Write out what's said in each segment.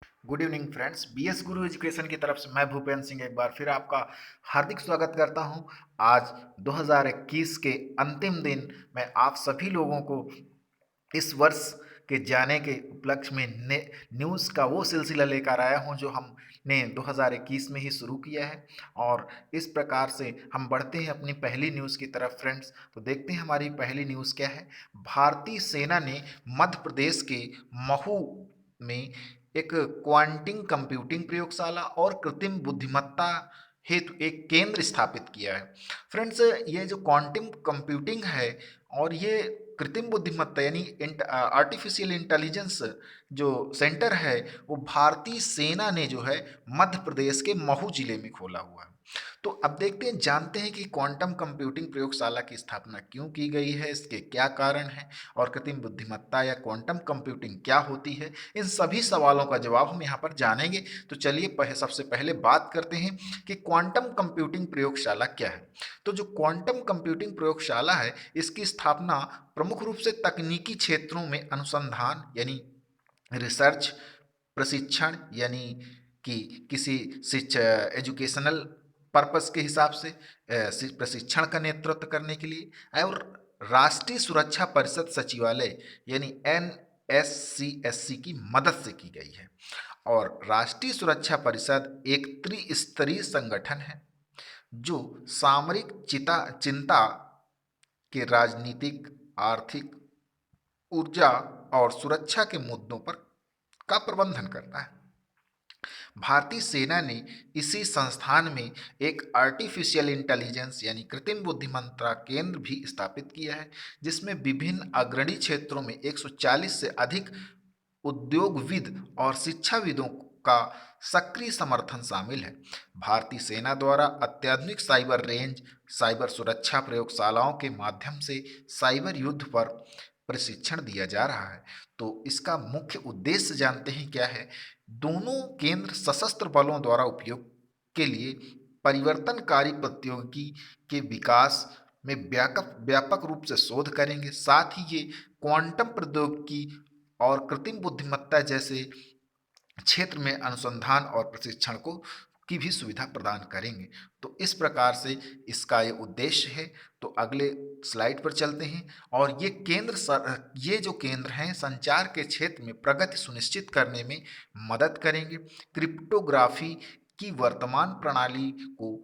Good evening friends. BS गुरु education की तरफ से मैं भूपेंद्र सिंह एक बार फिर आपका हार्दिक स्वागत करता हूं। आज 2021 के अंतिम दिन मैं आप सभी लोगों को इस वर्ष के जाने के उपलक्ष्य में न्यूज़ का वो सिलसिला लेकर आया हूं जो हमने 2021 में ही शुरू किया है। और इस प्रकार से हम बढ़ते हैं अपनी पहली न्यूज़ की तरफ फ्रेंड्स। तो देखते हैं हमारी पहली न्यूज़ क्या है। भारतीय सेना ने मध्य प्रदेश के महू में एक क्वांटम कंप्यूटिंग प्रयोगशाला और कृत्रिम बुद्धिमत्ता हेतु एक केंद्र स्थापित किया है। फ्रेंड्स, ये जो क्वांटम कंप्यूटिंग है और ये कृत्रिम बुद्धिमत्ता यानी आर्टिफिशियल इंटेलिजेंस जो सेंटर है, वो भारतीय सेना ने जो है मध्य प्रदेश के महू जिले में खोला हुआ है। तो अब देखते हैं, जानते हैं कि क्वांटम कंप्यूटिंग प्रयोगशाला की स्थापना क्यों की गई है, इसके क्या कारण हैं और कृत्रिम बुद्धिमत्ता या क्वांटम कंप्यूटिंग क्या होती है। इन सभी सवालों का जवाब हम यहाँ पर जानेंगे। तो चलिए सबसे पहले बात करते हैं कि क्वांटम कंप्यूटिंग प्रयोगशाला क्या है। तो जो क्वांटम कंप्यूटिंग प्रयोगशाला है, इसकी स्थापना प्रमुख रूप से तकनीकी क्षेत्रों में अनुसंधान यानी रिसर्च, प्रशिक्षण यानी कि किसी शिक्षा एजुकेशनल पर्पस के हिसाब से प्रशिक्षण का नेतृत्व करने के लिए, और राष्ट्रीय सुरक्षा परिषद सचिवालय यानी NSCSC की मदद से की गई है। और राष्ट्रीय सुरक्षा परिषद एक त्रिस्तरीय संगठन है जो सामरिक चिंता के राजनीतिक, आर्थिक, ऊर्जा और सुरक्षा के मुद्दों पर का प्रबंधन करता है। भारतीय सेना ने इसी संस्थान में एक आर्टिफिशियल इंटेलिजेंस यानी कृत्रिम बुद्धिमत्ता केंद्र भी स्थापित किया है, जिसमें विभिन्न अग्रणी क्षेत्रों में 140 से अधिक उद्योगविद और शिक्षाविदों का सक्रिय समर्थन शामिल है। भारतीय सेना द्वारा अत्याधुनिक साइबर रेंज, साइबर सुरक्षा प्रयोगशालाओं के माध्यम से साइबर युद्ध पर प्रशिक्षण दिया जा रहा है। तो इसका मुख्य उद्देश्य जानते हैं क्या है। दोनों केंद्र सशस्त्र बलों द्वारा उपयोग के लिए परिवर्तनकारी प्रौद्योगिकी के विकास में व्यापक व्यापक रूप से शोध करेंगे। साथ ही ये क्वांटम प्रौद्योगिकी और कृत्रिम बुद्धिमत्ता जैसे क्षेत्र में अनुसंधान और प्रशिक्षण को की भी सुविधा प्रदान करेंगे। तो इस प्रकार से इसका ये उद्देश्य है। तो अगले स्लाइड पर चलते हैं। और ये जो केंद्र हैं संचार के क्षेत्र में प्रगति सुनिश्चित करने में मदद करेंगे। क्रिप्टोग्राफी की वर्तमान प्रणाली को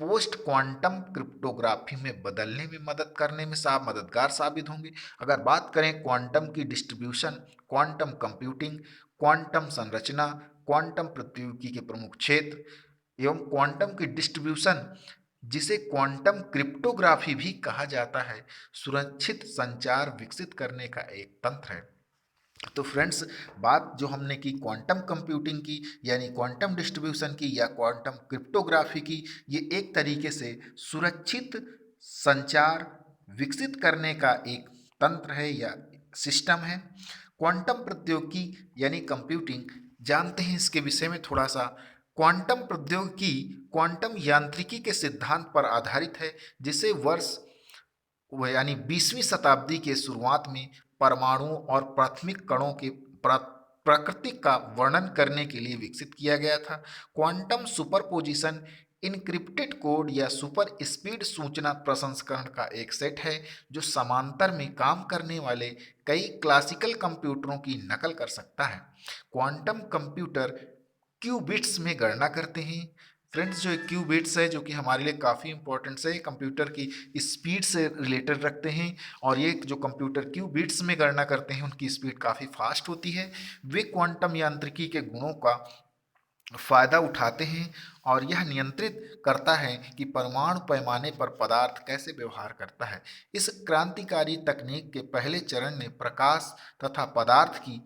पोस्ट क्वांटम क्रिप्टोग्राफी में बदलने में मदद करने में मददगार साबित होंगे। अगर बात करें क्वांटम की डिस्ट्रीब्यूशन, क्वांटम कंप्यूटिंग, क्वांटम संरचना, क्वांटम प्रौद्योगिकी के प्रमुख क्षेत्र एवं क्वांटम की डिस्ट्रीब्यूशन, जिसे क्वांटम क्रिप्टोग्राफी भी कहा जाता है, सुरक्षित संचार विकसित करने का एक तंत्र है। तो फ्रेंड्स, बात जो हमने की क्वांटम कंप्यूटिंग की यानी क्वांटम डिस्ट्रीब्यूशन की या क्वांटम क्रिप्टोग्राफी की, ये एक तरीके से सुरक्षित संचार विकसित करने का एक तंत्र है या सिस्टम है। क्वांटम प्रौद्योगिकी यानी कंप्यूटिंग, जानते हैं इसके विषय में थोड़ा सा। क्वांटम प्रौद्योगिकी क्वांटम यांत्रिकी के सिद्धांत पर आधारित है, जिसे वर्ष वो यानी 20वीं शताब्दी के शुरुआत में परमाणुओं और प्राथमिक कणों के प्रकृति का वर्णन करने के लिए विकसित किया गया था। क्वांटम सुपरपोजिशन इनक्रिप्टेड कोड या सुपर स्पीड सूचना प्रसंस्करण का एक सेट है जो समांतर में काम करने वाले कई क्लासिकल कंप्यूटरों की नकल कर सकता है। क्वांटम कंप्यूटर क्यूबिट्स में गणना करते हैं। फ्रेंड्स, जो क्यूबिट्स है जो कि हमारे लिए काफ़ी इंपॉर्टेंट है, कंप्यूटर की स्पीड से रिलेटेड रखते हैं। और ये जो कंप्यूटर क्यूबिट्स में गणना करते हैं उनकी स्पीड काफ़ी फास्ट होती है। वे क्वांटम यांत्रिकी के गुणों का फायदा उठाते हैं और यह नियंत्रित करता है कि परमाणु पैमाने पर पदार्थ कैसे व्यवहार करता है। इस क्रांतिकारी तकनीक के पहले चरण ने प्रकाश तथा पदार्थ की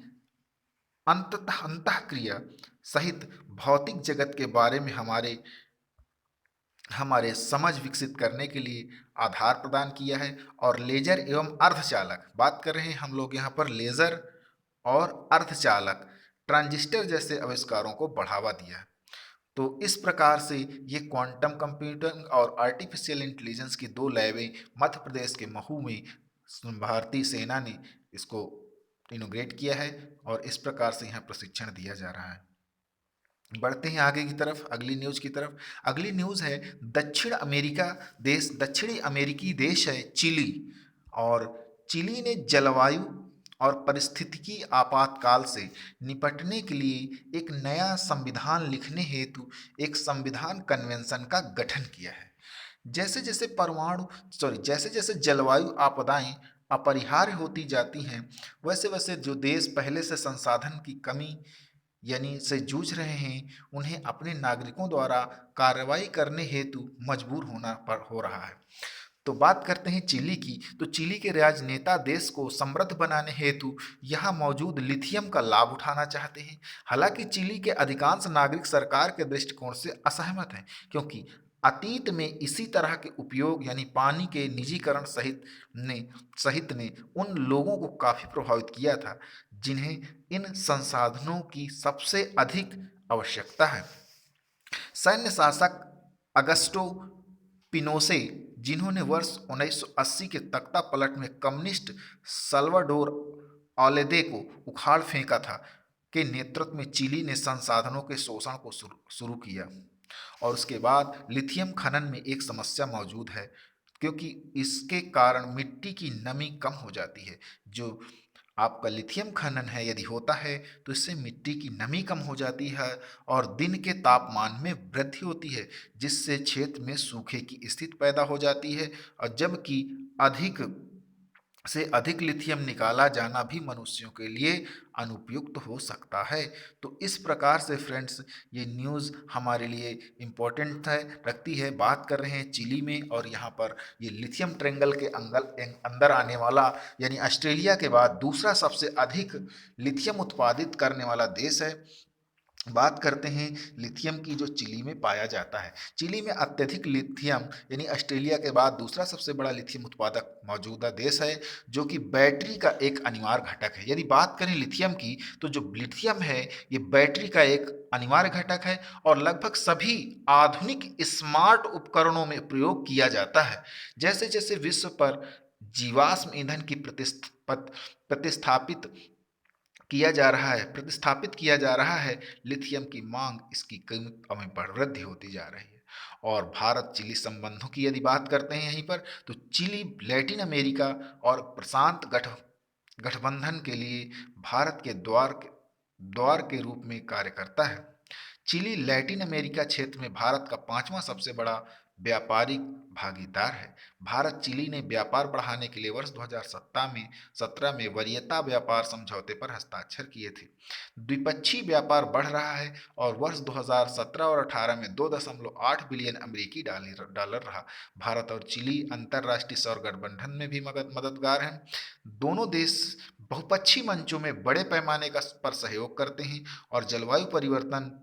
अंतःक्रिया सहित भौतिक जगत के बारे में हमारे समझ विकसित करने के लिए आधार प्रदान किया है। और लेजर एवं अर्धचालक, बात कर रहे हैं हम लोग यहाँ पर लेजर और अर्धचालक ट्रांजिस्टर जैसे आविष्कारों को बढ़ावा दिया है। तो इस प्रकार से ये क्वांटम कंप्यूटिंग और आर्टिफिशियल इंटेलिजेंस की दो लैबें मध्य प्रदेश के महू में भारतीय सेना ने इसको इनोग्रेट किया है और इस प्रकार से यहाँ प्रशिक्षण दिया जा रहा है। बढ़ते हैं आगे की तरफ, अगली न्यूज़ की तरफ। अगली न्यूज़ है दक्षिणी अमेरिकी देश है चिली। और चिली ने जलवायु और पारिस्थितिकी आपातकाल से निपटने के लिए एक नया संविधान लिखने हेतु एक संविधान कन्वेंशन का गठन किया है। जैसे जैसे जलवायु आपदाएं अपरिहार्य होती जाती हैं, वैसे वैसे जो देश पहले से संसाधन की कमी यानी से जूझ रहे हैं, उन्हें अपने नागरिकों द्वारा कार्रवाई करने हेतु मजबूर हो रहा है। तो बात करते हैं चिली की। तो चिली के राजनेता देश को समृद्ध बनाने हेतु यहाँ मौजूद लिथियम का लाभ उठाना चाहते हैं। हालांकि चिली के अधिकांश नागरिक सरकार के दृष्टिकोण से असहमत हैं, क्योंकि अतीत में इसी तरह के उपयोग यानी पानी के निजीकरण सहित ने उन लोगों को काफ़ी प्रभावित किया था जिन्हें इन संसाधनों की सबसे अधिक आवश्यकता है। सैन्य शासक अगस्टो पिनोसे, जिन्होंने वर्ष 1980 के तख्ता पलट में कम्युनिस्ट साल्वाडोर आलेदे को उखाड़ फेंका था, के नेतृत्व में चिली ने संसाधनों के शोषण को शुरू किया। और उसके बाद लिथियम खनन में एक समस्या मौजूद है, क्योंकि इसके कारण मिट्टी की नमी कम हो जाती है। जो आपका लिथियम खनन है यदि होता है तो इससे मिट्टी की नमी कम हो जाती है और दिन के तापमान में वृद्धि होती है, जिससे क्षेत्र में सूखे की स्थिति पैदा हो जाती है। और जबकि अधिक से अधिक लिथियम निकाला जाना भी मनुष्यों के लिए अनुपयुक्त हो सकता है। तो इस प्रकार से फ्रेंड्स ये न्यूज़ हमारे लिए इम्पोर्टेंट है रखती है। बात कर रहे हैं चिली में, और यहाँ पर ये लिथियम ट्रेंगल के अंदर आने वाला यानी ऑस्ट्रेलिया के बाद दूसरा सबसे अधिक लिथियम उत्पादित करने वाला देश है। बात करते हैं लिथियम की जो चिली में पाया जाता है। चिली में अत्यधिक लिथियम यानी ऑस्ट्रेलिया के बाद दूसरा सबसे बड़ा लिथियम उत्पादक मौजूदा देश है, जो कि बैटरी का एक अनिवार्य घटक है। यदि बात करें लिथियम की, तो जो लिथियम है ये बैटरी का एक अनिवार्य घटक है और लगभग सभी आधुनिक स्मार्ट उपकरणों में प्रयोग किया जाता है। जैसे जैसे विश्व पर जीवाश्म ईंधन की प्रतिस्थापित प्रतिस्थापित किया जा रहा है, लिथियम की मांग, इसकी कीमत में वृद्धि होती जा रही है। और भारत चिली संबंधों की यदि बात करते हैं यहीं पर, तो चिली लैटिन अमेरिका और प्रशांत गठबंधन के लिए भारत के द्वार के रूप में कार्य करता है। चिली लैटिन अमेरिका क्षेत्र में भारत का पांचवां सबसे बड़ा व्यापारिक भागीदार है। भारत चिली ने व्यापार बढ़ाने के लिए वर्ष 2017 में वरीयता व्यापार समझौते पर हस्ताक्षर किए थे। द्विपक्षीय व्यापार बढ़ रहा है और वर्ष 2017 और 18 में 2.8 बिलियन अमेरिकी डॉलर रहा। भारत और चिली अंतर्राष्ट्रीय सौर गठबंधन में भी मददगार हैं। दोनों देश बहुपक्षीय मंचों में बड़े पैमाने पर सहयोग करते हैं और जलवायु परिवर्तन,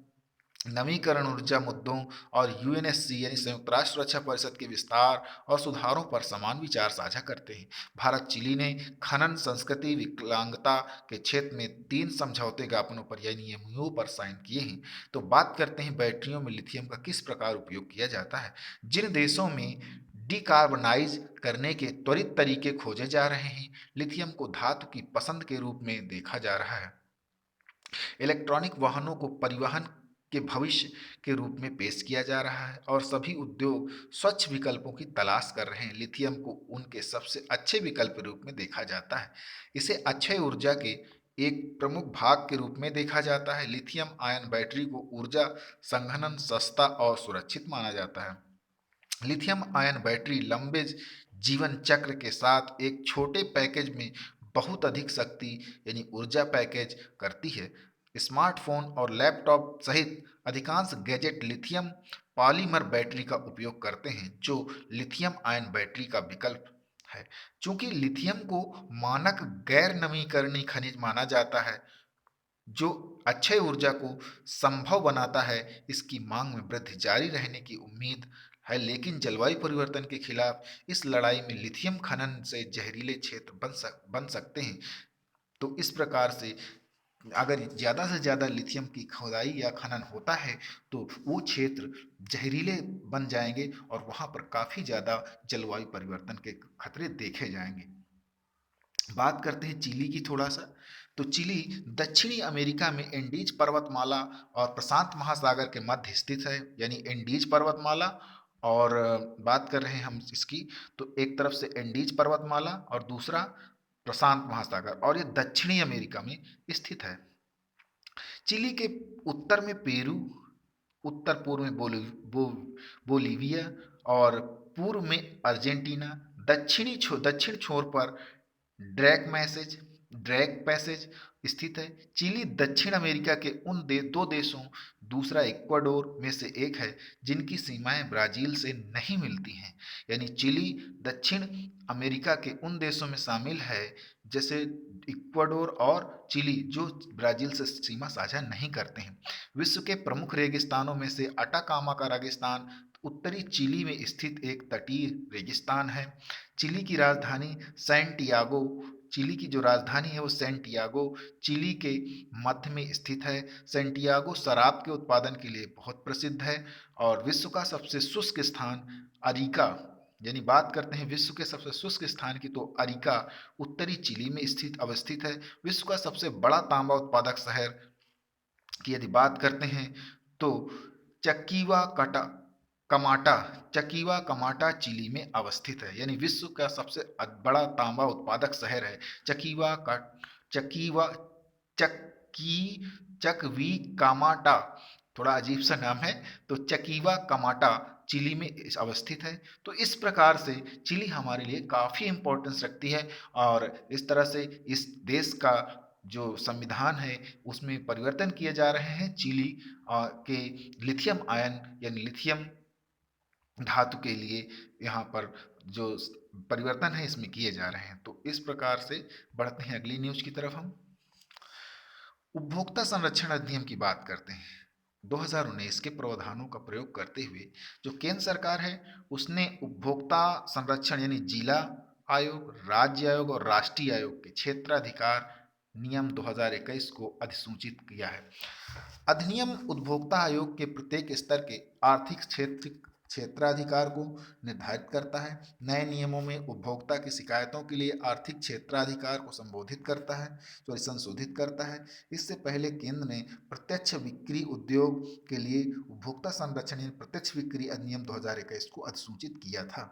नवीकरण ऊर्जा मुद्दों और यूएनएससी यानी संयुक्त राष्ट्र सुरक्षा परिषद के विस्तार और सुधारों पर समान विचार साझा करते हैं। भारत चिली ने खनन, संस्कृति, विकलांगता के क्षेत्र में 3 समझौते ज्ञापनों पर यानी एमओयू पर साइन किए हैं। तो बात करते हैं बैटरियों में लिथियम का किस प्रकार उपयोग किया जाता है। जिन देशों में डिकार्बनाइज करने के त्वरित तरीके खोजे जा रहे हैं, लिथियम को धातु की पसंद के रूप में देखा जा रहा है। इलेक्ट्रॉनिक वाहनों को परिवहन के भविष्य के रूप में पेश किया जा रहा है और सभी उद्योग स्वच्छ विकल्पों की तलाश कर रहे हैं। लिथियम को उनके सबसे अच्छे विकल्प के रूप में देखा जाता है। इसे अक्षय ऊर्जा के एक प्रमुख भाग के रूप में देखा जाता है। लिथियम आयन बैटरी को ऊर्जा संघनन सस्ता और सुरक्षित माना जाता है। लिथियम आयन बैटरी लंबे जीवन चक्र के साथ एक छोटे पैकेज में बहुत अधिक शक्ति यानी ऊर्जा पैकेज करती है। स्मार्टफोन और लैपटॉप सहित अधिकांश गैजेट लिथियम पॉलीमर बैटरी का उपयोग करते हैं, जो लिथियम आयन बैटरी का विकल्प है। चूंकि लिथियम को मानक गैर नवीकरणीय खनिज माना जाता है, जो अक्षय ऊर्जा को संभव बनाता है, इसकी मांग में वृद्धि जारी रहने की उम्मीद है। लेकिन जलवायु परिवर्तन के खिलाफ इस लड़ाई में लिथियम खनन से जहरीले क्षेत्र बन सकते हैं। तो इस प्रकार से अगर ज़्यादा से ज़्यादा लिथियम की खुदाई या खनन होता है तो वो क्षेत्र जहरीले बन जाएंगे और वहाँ पर काफ़ी ज़्यादा जलवायु परिवर्तन के खतरे देखे जाएंगे। बात करते हैं चिली की थोड़ा सा। तो चिली दक्षिणी अमेरिका में एंडीज पर्वतमाला और प्रशांत महासागर के मध्य स्थित है, यानी एंडीज पर्वतमाला। और बात कर रहे हैं हम इसकी, तो एक तरफ से एंडीज पर्वतमाला और दूसरा प्रशांत महासागर, और ये दक्षिणी अमेरिका में स्थित है। चिली के उत्तर में पेरू, उत्तर पूर्व में बोलीविया और पूर्व में अर्जेंटीना, दक्षिण छोर पर ड्रैक मैसेज ड्रैक पैसेज स्थित है। चिली दक्षिण अमेरिका के दो देशों, दूसरा इक्वाडोर में से एक है जिनकी सीमाएं ब्राजील से नहीं मिलती हैं। यानी चिली दक्षिण अमेरिका के उन देशों में शामिल है, जैसे इक्वाडोर और चिली, जो ब्राजील से सीमा साझा नहीं करते हैं। विश्व के प्रमुख रेगिस्तानों में से अटाकामा का रेगिस्तान उत्तरी चिली में स्थित एक तटीय रेगिस्तान है। चिली की राजधानी सैंटियागो चिली की जो राजधानी है वो सैंटियागो चिली के मध्य में स्थित है। सैंटियागो शराब के उत्पादन के लिए बहुत प्रसिद्ध है। और विश्व का सबसे शुष्क स्थान अरिका, यानी बात करते हैं विश्व के सबसे शुष्क स्थान की, तो अरिका उत्तरी चिली में अवस्थित है। विश्व का सबसे बड़ा तांबा उत्पादक शहर की यदि बात करते हैं तो चकीवा कटा कमाटा चकीवा कमाटा चिली में अवस्थित है, यानी विश्व का सबसे बड़ा तांबा उत्पादक शहर है चकीवा का चकीवा चकी चकवी कामाटा। थोड़ा अजीब सा नाम है। तो चकीवा कमाटा चिली में अवस्थित है। तो इस प्रकार से चिली हमारे लिए काफ़ी इम्पोर्टेंस रखती है। और इस तरह से इस देश का जो संविधान है उसमें परिवर्तन किए जा रहे हैं चिली के लिथियम आयन यानी लिथियम धातु के लिए यहाँ पर जो परिवर्तन है इसमें किए जा रहे हैं। तो इस प्रकार से बढ़ते हैं अगली न्यूज की तरफ। हम उपभोक्ता संरक्षण अधिनियम की बात करते हैं। 2019 के प्रावधानों का प्रयोग करते हुए जो केंद्र सरकार है उसने उपभोक्ता संरक्षण यानी जिला आयोग, राज्य आयोग और राष्ट्रीय आयोग के क्षेत्राधिकार नियम 2021 को अधिसूचित किया है। अधिनियम उपभोक्ता आयोग के प्रत्येक स्तर के आर्थिक क्षेत्राधिकार को निर्धारित करता है। नए नियमों में उपभोक्ता की शिकायतों के लिए आर्थिक क्षेत्राधिकार को संशोधित करता है। इससे पहले केंद्र ने प्रत्यक्ष बिक्री उद्योग के लिए उपभोक्ता संरक्षण यानी प्रत्यक्ष बिक्री अधिनियम 2021 को अधिसूचित किया था।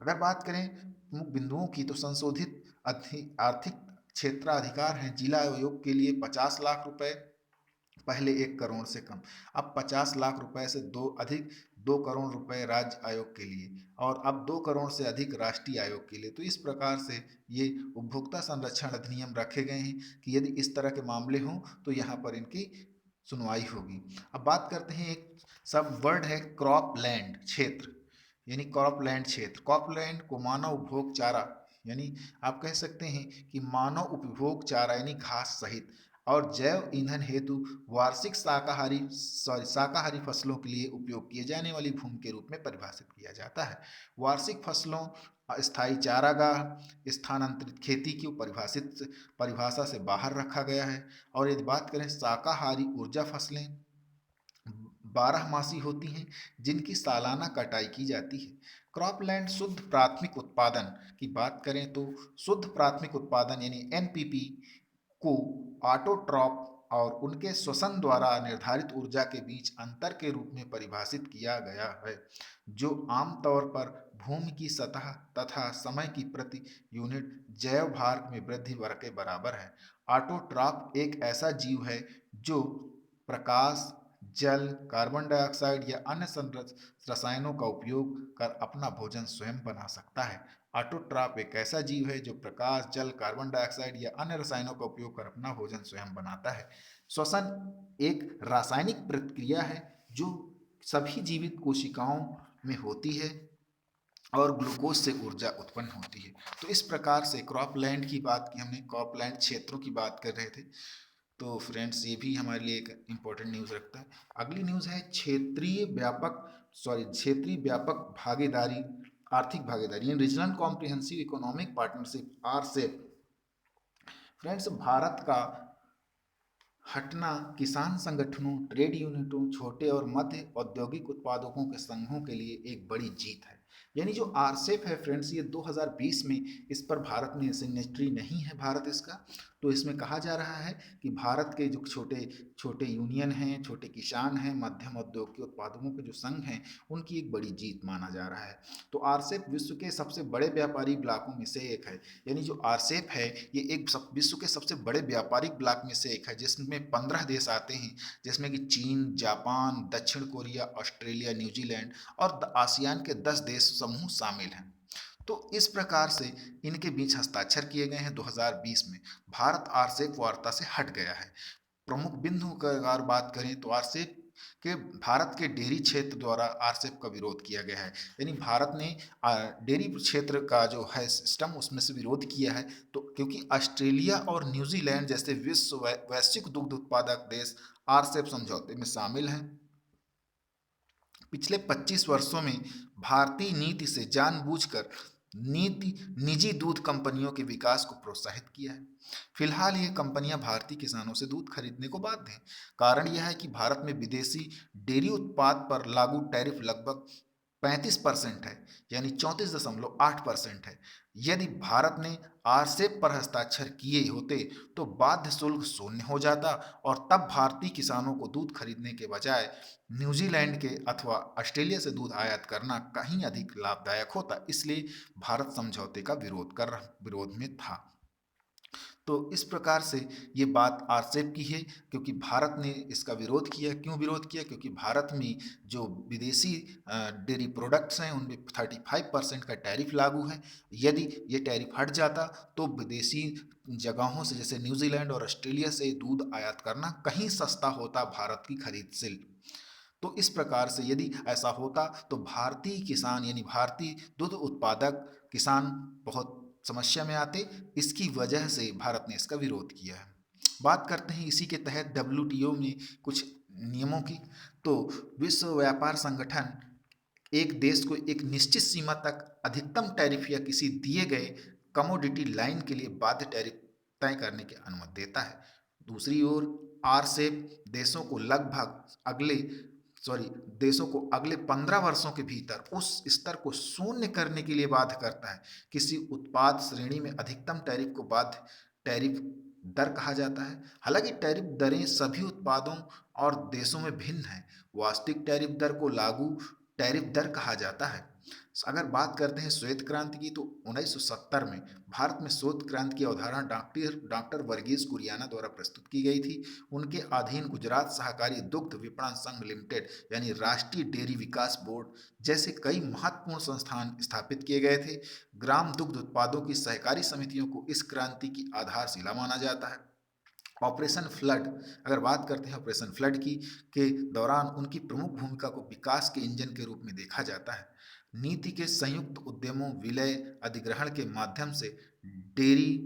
अगर बात करें प्रमुख बिंदुओं की, तो संशोधित आर्थिक क्षेत्राधिकार हैं जिला आयोग के लिए 50 लाख रुपए, पहले 1 करोड़ से कम, अब 50 लाख रुपए से 2 करोड़ रुपए राज्य आयोग के लिए, और अब 2 करोड़ से अधिक राष्ट्रीय आयोग के लिए। तो इस प्रकार से ये उपभोक्ता संरक्षण अधिनियम रखे गए हैं कि यदि इस तरह के मामले हों तो यहाँ पर इनकी सुनवाई होगी। अब बात करते हैं, एक सब वर्ड है क्रॉपलैंड क्षेत्र, यानी क्रॉपलैंड क्षेत्र। क्रॉपलैंड को मानव उपभोग चारा, यानी आप कह सकते हैं कि मानव उपभोग चारा यानी घास सहित और जैव ईंधन हेतु वार्षिक शाकाहारी फसलों के लिए उपयोग किए जाने वाली भूमि के रूप में परिभाषित किया जाता है। वार्षिक फसलों, स्थायी चारागाह, स्थानांतरित खेती की परिभाषा से बाहर रखा गया है। और यदि बात करें शाकाहारी ऊर्जा फसलें 12 मासी होती हैं जिनकी सालाना कटाई की जाती है। क्रॉपलैंड शुद्ध प्राथमिक उत्पादन की बात करें तो शुद्ध प्राथमिक उत्पादन यानी एनपीपी को ऑटोट्रॉप और उनके श्वसन द्वारा निर्धारित ऊर्जा के बीच अंतर के रूप में परिभाषित किया गया है, जो आमतौर पर भूमि की सतह तथा समय की प्रति यूनिट जैव भार में वृद्धि के बराबर है। ऑटोट्रॉप एक ऐसा जीव है जो प्रकाश, जल, कार्बन डाइऑक्साइड या अन्य रसायनों का उपयोग कर अपना भोजन स्वयं बना सकता है। ऑटोट्रॉप एक ऐसा जीव है जो प्रकाश, जल, कार्बन डाइऑक्साइड या अन्य रसायनों का उपयोग कर अपना भोजन स्वयं बनाता है। श्वसन एक रासायनिक प्रक्रिया है जो सभी जीवित कोशिकाओं में होती है और ग्लूकोज से ऊर्जा उत्पन्न होती है। तो इस प्रकार से क्रॉपलैंड की बात की हमने, क्रॉपलैंड क्षेत्रों की बात कर रहे थे। तो फ्रेंड्स ये भी हमारे लिए एक इम्पोर्टेंट न्यूज़ रखता है। अगली न्यूज़ है क्षेत्रीय व्यापक भागीदारी, आर्थिक भागीदारी यानी regional comprehensive economic partnership RCEP. Friends, Bharat का हटना किसान संगठनों, ट्रेड यूनिटों, छोटे और मध्य औद्योगिक उत्पादकों के संघों के लिए एक बड़ी जीत है। यानी जो आरसेप है फ्रेंड्स, ये 2020 में इस पर भारत ने सिग्नेटरी नहीं है भारत इसका। तो इसमें कहा जा रहा है कि भारत के जो छोटे छोटे यूनियन हैं, छोटे किसान हैं, मध्यम उद्योग के उत्पादकों के जो संघ हैं, उनकी एक बड़ी जीत माना जा रहा है। तो आरसेप विश्व के सबसे बड़े व्यापारिक ब्लॉकों में से एक है। यानी जो आरसेप है, ये एक विश्व के सबसे बड़े व्यापारिक ब्लॉक में से एक है, जिसमें 15 देश आते हैं, जिसमें कि चीन, जापान, दक्षिण कोरिया, ऑस्ट्रेलिया, न्यूजीलैंड और आसियान के 10 देश समूह शामिल हैं। तो इस प्रकार से इनके बीच हस्ताक्षर किए गए हैं 2020 में। भारत आरसेप वार्ता से हट गया है। प्रमुख बिंदु की अगर बात करें तो आरसेप के भारत के डेयरी क्षेत्र द्वारा आरसेप का विरोध किया गया है। यानी भारत ने डेयरी क्षेत्र का जो है सिस्टम, उसमें से विरोध किया है। तो क्योंकि ऑस्ट्रेलिया और न्यूजीलैंड जैसे विश्व वैश्विक दुग्ध उत्पादक देश आरसेप समझौते में शामिल हैं। पिछले 25 वर्षों में भारतीय नीति से जानबूझकर नीति निजी दूध कंपनियों के विकास को प्रोत्साहित किया है। फिलहाल ये कंपनियां भारतीय किसानों से दूध खरीदने को बाध्य हैं। कारण यह है कि भारत में विदेशी डेयरी उत्पाद पर लागू टैरिफ लगभग 35% है, यानी 34.8% है। यदि भारत ने आरसेप पर हस्ताक्षर किए होते तो बाध्य शुल्क शून्य हो जाता और तब भारतीय किसानों को दूध खरीदने के बजाय न्यूजीलैंड के अथवा ऑस्ट्रेलिया से दूध आयात करना कहीं अधिक लाभदायक होता। इसलिए भारत समझौते का विरोध में था। तो इस प्रकार से ये बात आरसेप की है, क्योंकि भारत ने इसका विरोध किया। क्यों विरोध किया? क्योंकि भारत में जो विदेशी डेयरी प्रोडक्ट्स हैं, उनमें 35% का टैरिफ लागू है। यदि ये टैरिफ हट जाता तो विदेशी जगहों से, जैसे न्यूजीलैंड और ऑस्ट्रेलिया से दूध आयात करना कहीं सस्ता होता भारत की खरीद से। तो इस प्रकार से यदि ऐसा होता तो भारतीय किसान, यानी भारतीय दूध उत्पादक किसान बहुत समस्या में आते। इसकी वजह से भारत ने इसका विरोध किया है। बात करते हैं इसी के तहत डब्ल्यूटीओ में कुछ नियमों की। तो विश्व व्यापार संगठन एक देश को एक निश्चित सीमा तक अधिकतम टैरिफ या किसी दिए गए कमोडिटी लाइन के लिए बाध्य टैरिफ तय करने की अनुमति देता है। दूसरी ओर आरसेप देशों को अगले 15 वर्षों के भीतर उस स्तर को शून्य करने के लिए बाध्य करता है। किसी उत्पाद श्रेणी में अधिकतम टैरिफ को बाध्य टैरिफ दर कहा जाता है। हालांकि टैरिफ दरें सभी उत्पादों और देशों में भिन्न हैं। वास्तविक टैरिफ दर को लागू टैरिफ दर कहा जाता है। अगर बात करते हैं श्वेत क्रांति की, तो 1970 में भारत में श्वेत क्रांति की अवधारणा डॉक्टर वर्गीज कुरियाना द्वारा प्रस्तुत की गई थी। उनके अधीन गुजरात सहकारी दुग्ध विपणन संघ लिमिटेड, यानी राष्ट्रीय डेयरी विकास बोर्ड जैसे कई महत्वपूर्ण संस्थान स्थापित किए गए थे। ग्राम दुग्ध उत्पादों की सहकारी समितियों को इस क्रांति की आधारशिला माना जाता है। ऑपरेशन फ्लड, अगर बात करते हैं ऑपरेशन फ्लड की, के दौरान उनकी प्रमुख भूमिका को विकास के इंजन के रूप में देखा जाता है। नीति के संयुक्त उद्यमों, विलय, अधिग्रहण के माध्यम से डेयरी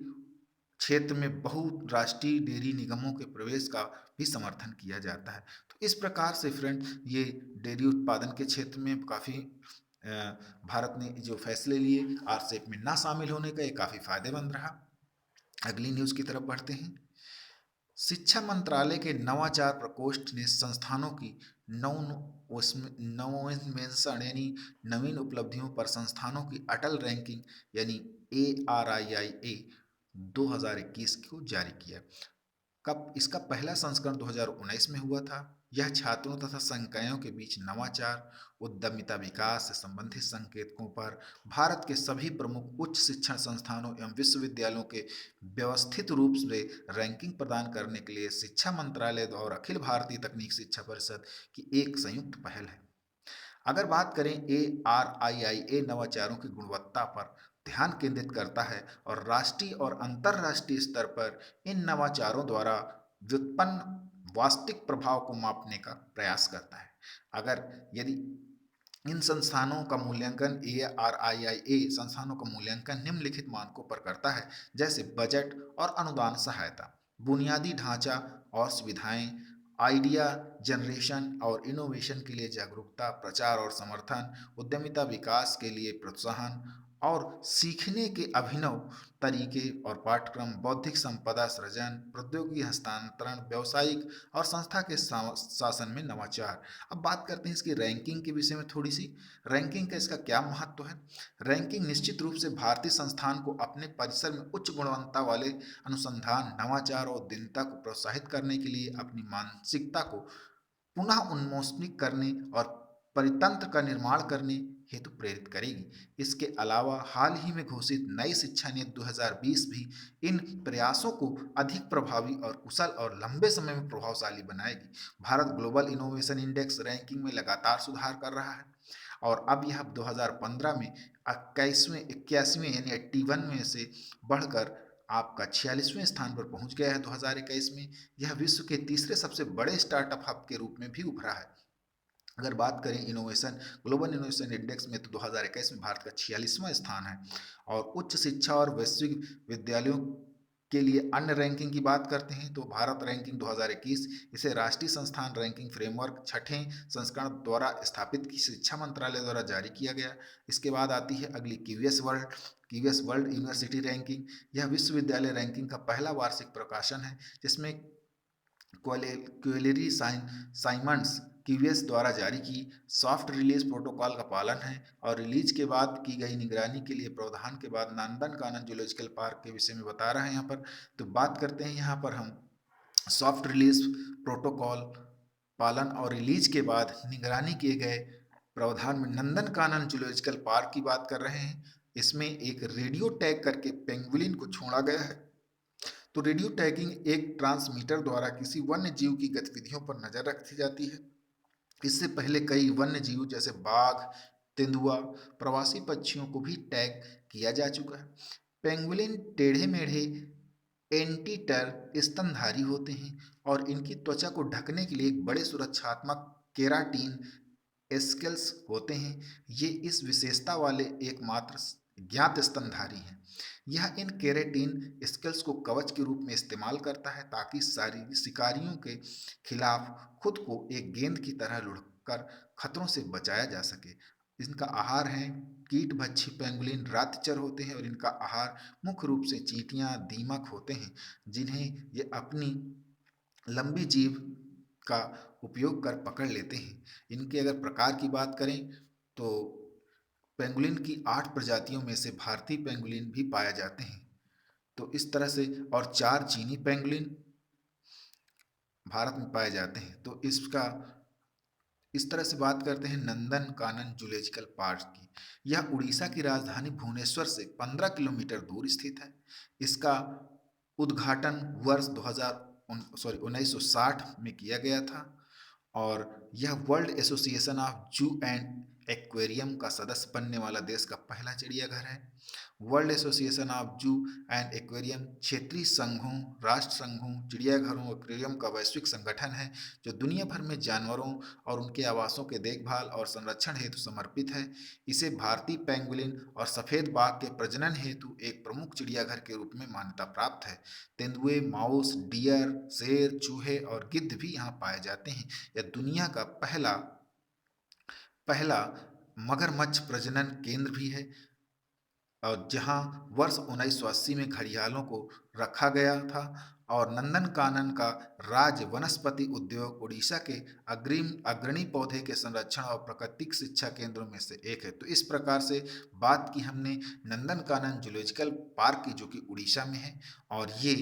क्षेत्र में बहुराष्ट्रीय डेयरी निगमों के प्रवेश का भी समर्थन किया जाता है। तो इस प्रकार से फ्रेंड, ये डेयरी उत्पादन के क्षेत्र में काफ़ी भारत ने जो फैसले लिए आरसेप में ना शामिल होने का, ये काफ़ी फायदेमंद रहा। अगली न्यूज़ की तरफ बढ़ते हैं। शिक्षा मंत्रालय के नवाचार प्रकोष्ठ ने संस्थानों की नवोन्मेषण यानी नवीन उपलब्धियों पर संस्थानों की अटल रैंकिंग यानी ARIIA 2021 को जारी किया। कब इसका पहला संस्करण 2019 में हुआ था। यह छात्रों तथा संकायों के बीच नवाचार, उद्यमिता, विकास से संबंधित संकेतकों पर भारत के सभी प्रमुख उच्च शिक्षण संस्थानों एवं विश्वविद्यालयों के व्यवस्थित रूप से रैंकिंग प्रदान करने के लिए शिक्षा मंत्रालय और अखिल भारतीय तकनीक शिक्षा परिषद की एक संयुक्त पहल है। अगर बात करें, ARIIA नवाचारों की गुणवत्ता पर ध्यान केंद्रित करता है और राष्ट्रीय और अंतर्राष्ट्रीय स्तर पर इन नवाचारों द्वारा व्युत्पन्न वास्तविक प्रभाव को मापने का प्रयास करता है। अगर यदि इन संस्थानों का मूल्यांकन ARIIA संस्थानों का मूल्यांकन निम्नलिखित मानकों पर करता है, जैसे बजट और अनुदान सहायता, बुनियादी ढांचा और सुविधाएं, आइडिया जनरेशन और इनोवेशन के लिए जागरूकता, प्रचार और समर्थन, उद्यमिता विकास के लिए प्रोत्साहन और सीखने के अभिनव तरीके और पाठ्यक्रम, बौद्धिक संपदा सृजन, प्रौद्योगिकी हस्तांतरण, व्यावसायिक और संस्था के शासन में नवाचार। अब बात करते हैं इसकी रैंकिंग के विषय में थोड़ी सी। रैंकिंग का इसका क्या महत्व है? रैंकिंग निश्चित रूप से भारतीय संस्थान को अपने परिसर में उच्च गुणवत्ता वाले अनुसंधान, नवाचार और उद्यमिता को प्रोत्साहित करने के लिए अपनी मानसिकता को पुनः उन्मोचनित करने और परितंत्र का निर्माण करने हेतु प्रेरित करेगी। इसके अलावा हाल ही में घोषित नई शिक्षा नीति 2020 भी इन प्रयासों को अधिक प्रभावी और कुशल और लंबे समय में प्रभावशाली बनाएगी। Bharat global innovation index ranking में लगातार सुधार कर रहा है और अब यह 2015 में 81वें यानी 81 में से बढ़कर आपका 46वें स्थान पर पहुंच गया है। 2021 में यह विश्व के तीसरे सबसे बड़े स्टार्टअप हब के रूप में भी उभरा है। अगर बात करें इनोवेशन ग्लोबल इनोवेशन इंडेक्स में, तो 2021 में भारत का 46वां स्थान है। और उच्च शिक्षा और वैश्विक विद्यालयों के लिए अन्य रैंकिंग की बात करते हैं तो भारत रैंकिंग 2021 इसे राष्ट्रीय संस्थान रैंकिंग फ्रेमवर्क छठे संस्करण द्वारा स्थापित की शिक्षा मंत्रालय द्वारा जारी किया गया। इसके बाद आती है अगली क्यूएस वर्ल्ड यूनिवर्सिटी रैंकिंग। यह विश्वविद्यालय रैंकिंग का पहला वार्षिक प्रकाशन है जिसमें क्वेलेरी साइमंड्स क्यूएस द्वारा जारी की सॉफ्ट रिलीज प्रोटोकॉल का पालन है और रिलीज के बाद की गई निगरानी के लिए प्रावधान के बाद नंदनकानन जूलॉजिकल पार्क के विषय में बता रहे हैं यहाँ पर। तो बात करते हैं यहाँ पर हम सॉफ्ट रिलीज प्रोटोकॉल पालन और रिलीज के बाद निगरानी किए गए प्रावधान में नंदनकानन जूलॉजिकल पार्क की बात कर रहे हैं। इसमें एक रेडियो टैग करके पेंगुलिन को छोड़ा गया है। तो रेडियो टैगिंग एक ट्रांसमीटर द्वारा किसी वन्य जीव की गतिविधियों पर नजर रखी जाती है। इससे पहले कई वन्य जीव जैसे बाघ, तेंदुआ, प्रवासी पक्षियों को भी टैग किया जा चुका है। पेंगुलिन टेढ़े मेढ़े एंटीटर स्तनधारी होते हैं और इनकी त्वचा को ढकने के लिए एक बड़े सुरक्षात्मक केराटिन स्केल्स होते हैं। ये इस विशेषता वाले एकमात्र ज्ञात स्तनधारी हैं। यह इन केराटिन स्केल्स को कवच के रूप में इस्तेमाल करता है ताकि सारी शिकारियों के खिलाफ खुद को एक गेंद की तरह लुढ़ककर खतरों से बचाया जा सके। इनका आहार है कीट भक्षी पेंगुलिन रातचर होते हैं और इनका आहार मुख्य रूप से चींटियां, दीमक होते हैं जिन्हें ये अपनी लंबी जीभ का उपयोग कर पकड़ लेते हैं। इनके अगर प्रकार की बात करें तो पेंगुलिन की 8 प्रजातियों में से भारतीय पेंगुलिन भी पाए जाते हैं। तो इस तरह से और 4 चीनी पेंगुलिन भारत में पाए जाते हैं। तो इसका इस तरह से बात करते हैं नंदनकानन जूलॉजिकल पार्क की। यह उड़ीसा की राजधानी भुवनेश्वर से 15 किलोमीटर दूर स्थित है। इसका उद्घाटन वर्ष 1960 में किया गया था और यह वर्ल्ड एसोसिएशन ऑफ जू एंड एक्वेरियम का सदस्य बनने वाला देश का पहला चिड़ियाघर है। वर्ल्ड एसोसिएशन ऑफ जू एंड एक्वेरियम क्षेत्रीय संघों, राष्ट्र संघों, चिड़ियाघरों और एक्वेरियम का वैश्विक संगठन है जो दुनिया भर में जानवरों और उनके आवासों के देखभाल और संरक्षण हेतु समर्पित है। इसे भारतीय पेंगुलिन और सफेद बाघ के प्रजनन हेतु एक प्रमुख चिड़ियाघर के रूप में मान्यता प्राप्त है। तेंदुए, माउस, डियर, शेर, चूहे और गिद्ध भी यहाँ पाए जाते हैं। यह दुनिया का पहला मगरमच्छ प्रजनन केंद्र भी है और जहां वर्ष 1980 में घड़ियालों को रखा गया था। और नंदनकानन का राज्य वनस्पति उद्योग उड़ीसा के अग्रणी पौधे के संरक्षण और प्राकृतिक शिक्षा केंद्रों में से एक है। तो इस प्रकार से बात की हमने नंदनकानन जूलॉजिकल पार्क की जो कि उड़ीसा में है और ये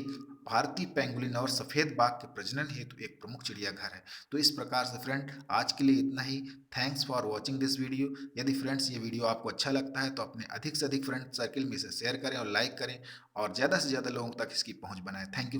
भारतीय पेंगुलिन और सफ़ेद बाघ के प्रजनन हेतु एक प्रमुख चिड़ियाघर है। तो इस प्रकार से फ्रेंड आज के लिए इतना ही। Thanks for watching this video. यदि फ्रेंड्स ये वीडियो आपको अच्छा लगता है तो अपने अधिक से अधिक फ्रेंड सर्किल में इसे शेयर करें और लाइक करें और ज़्यादा से ज़्यादा लोगों तक इसकी पहुंच बनाएं। Thank you.